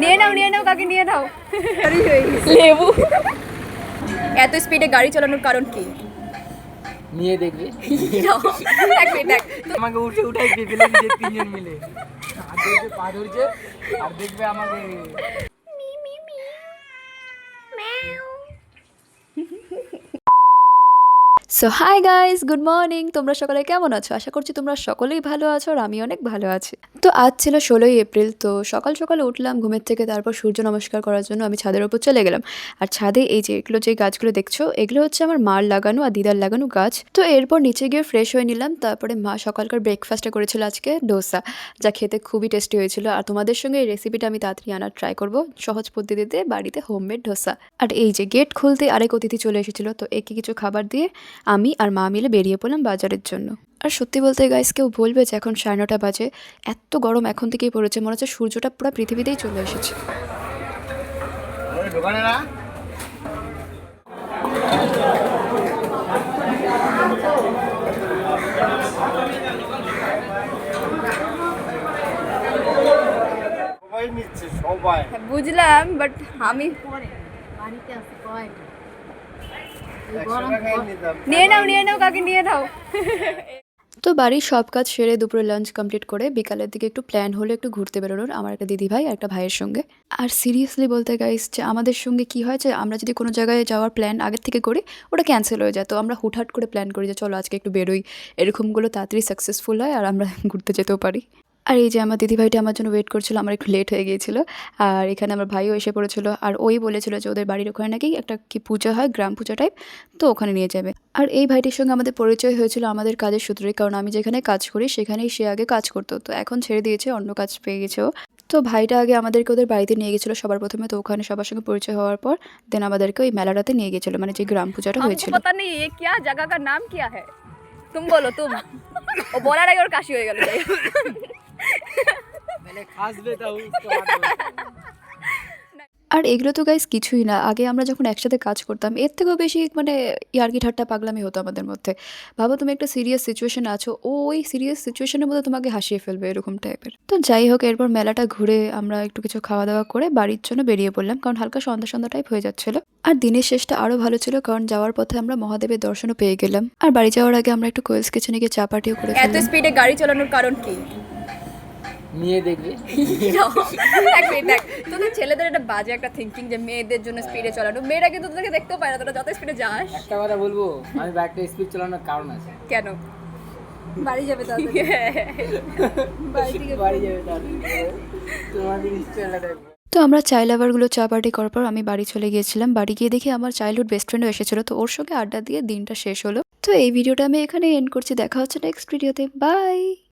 নিয়ে নাও কাকি নিয়ে নাও। লেবু। এত স্পিডে গাড়ি চালানোর কারণ কি? নিয়ে দেখবে দেখ আমাকে উঠাই দিয়েছিলেন যে তিনজন মিলে পা ধরছে আর দেখবে আমাকে। So hi guys, good morning. তোমরা সকলে কেমন আছো? আশা করছি তোমরা সকলেই ভালো আছো আর আমি অনেক ভালো আছি। তো আজ ছিল 16ই এপ্রিল। তো সকাল সকালে উঠলাম ঘুমের থেকে, তারপর সূর্য নমস্কার করার জন্য আমি ছাদের উপর চলে গেলাম। আর ছাদে এই যে এগুলো যে গাছগুলো দেখছো, এগুলো হচ্ছে আমার মার লাগানো আর দিদার লাগানো গাছ। তো এরপর নিচে গিয়ে ফ্রেশ হয়ে নিলাম। তারপরে মা সকালকার ব্রেকফাস্টে করেছিল আজকে ডোসা, যা খেতে খুবই টেস্টি হয়েছিল। আর তোমাদের সঙ্গে এই রেসিপিটা আমি তাড়াতাড়ি আনার ট্রাই করবো, সহজ পদ্ধতিতে বাড়িতে হোমমেড ডোসা। আর এই যে গেট খুলতে আরেক অতিথি চলে এসেছিল, তো একে কিছু খাবার দিয়ে আমি আর মা মিলে বেরিয়ে পড়লাম বাজারের জন্য। আর সত্যি বলতে গাইস, কেউ বলবে যে এখন 9:30 বাজে, এত গরম এখন থেকেই পড়েছে, মনে হচ্ছে সূর্যটা পুরো পৃথিবীতেই চলে এসেছে। বুঝলাম, বাট আমি নিয়ে নাও কাকি নিয়ে নাও। তো বাড়ির সব কাজ সেরে দুপুরে লাঞ্চ কমপ্লিট করে বিকালের দিকে একটু প্ল্যান হলো একটু ঘুরতে বেরোনোর, আমার একটা দিদি ভাই আর একটা ভাইয়ের সঙ্গে। আর সিরিয়াসলি বলতে গাইস, যে আমাদের সঙ্গে কি হয় যে আমরা যদি কোনো জায়গায় যাওয়ার প্ল্যান আগের থেকে করি, ওটা ক্যান্সেল হয়ে যায়। তো আমরা হুটহাট করে প্ল্যান করি যে চলো আজকে একটু বেরোই, এরকমগুলো তাড়াতাড়ি সাকসেসফুল হয় আর আমরা ঘুরতে যেতেও পারি। আর এই যে আমার দিদিভাইটা আমার জন্য ওয়েট করছিল, আমার একটু লেট হয়ে গিয়েছিল। আর এখানে আমার ভাইও এসে পড়েছিল, আর ওই বলেছিল যে ওদের বাড়ির ওখানে নাকি একটা কি পূজা হয়, গ্রাম পূজা টাইপ, তো ওখানে নিয়ে যাবে। আর এই ভাইটির সঙ্গে আমাদের পরিচয় হয়েছিল আমাদের কাজের সূত্রে, কারণ আমি যেখানে কাজ করি সেখানেই সে আগে কাজ করতো, তো এখন ছেড়ে দিয়েছে, অন্য কাজ পেয়ে গেছে ও। তো ভাইটা আগে আমাদেরকে ওদের বাড়িতে নিয়ে গেছিলো সবার প্রথমে, তো ওখানে সবার সঙ্গে পরিচয় হওয়ার পর দেন আমাদেরকে ওই মেলাটাতে নিয়ে গেছিলো, মানে যে গ্রাম পূজাটা হয়েছিল। पता नहीं ये क्या जगह का नाम क्या है, तुम बोलो तुम। ও বলার আগে ওর কাশি হয়ে গেল। আর এগুলো তো গাইস কিছুই না, আগে আমরা যখন একসাথে কাজ করতাম এর থেকেও বেশি মানে ইয়ার্কি ঠাট্টা পাগলামি হতো আমাদের মধ্যে। ভাবো তুমি একটা সিরিয়াস সিচুয়েশন আছো, ও ওই সিরিয়াস সিচুয়েশনের মধ্যে তোমাকে হাসিয়ে ফেলবে, এরকম টাইপের। তো যাই হোক, এরপর মেলাটা ঘুরে আমরা একটু কিছু খাওয়া দাওয়া করে বাড়ির জন্য বেরিয়ে পড়লাম, কারণ হালকা সন্ধ্যা সন্ধ্যা টাইপ হয়ে যাচ্ছিল। আর দিনের শেষটা আরো ভালো ছিল, কারণ যাওয়ার পথে আমরা মহাদেবের দর্শনও পেয়ে গেলাম। আর বাড়ি যাওয়ার আগে আমরা একটু কোয়েলস কিচেনে গিয়ে চা পার্টিও করে ফেললাম। এত স্পিডে গাড়ি চালানোর কারণ কি? নিয়ে দেখবে দেখ তোদের ছেলেদের একটা বাজে একটা থিঙ্কিং যে মেয়েদের জন্য স্পিডে চালানো, মেয়েরা কিন্তু তোদেরকে দেখতেও পায় না, তোরা যত স্পিডে যাস। একটা কথা বলবো, আমি বাইকটা স্পিড চালানোর কারণ আছে। কেন? বাড়ি যাবে তাড়াতাড়ি, বাড়ি যাবে তাড়াতাড়ি, তোমাদের স্টাইলটা দেখো। তো আমরা চাই লাভারগুলো চা পার্টি করার পর আমি বাড়ি চলে গিয়েছিলাম। বাড়ি গিয়ে দেখি আমার চাইল্ডহুড বেস্ট ফ্রেন্ডও এসেছিল, তো ওর সঙ্গে আড্ডা দিয়ে দিনটা শেষ হলো। তো এই ভিডিওটা আমি এখানে এন্ড করছি, দেখা হচ্ছে নেক্সট ভিডিওতে, বাই।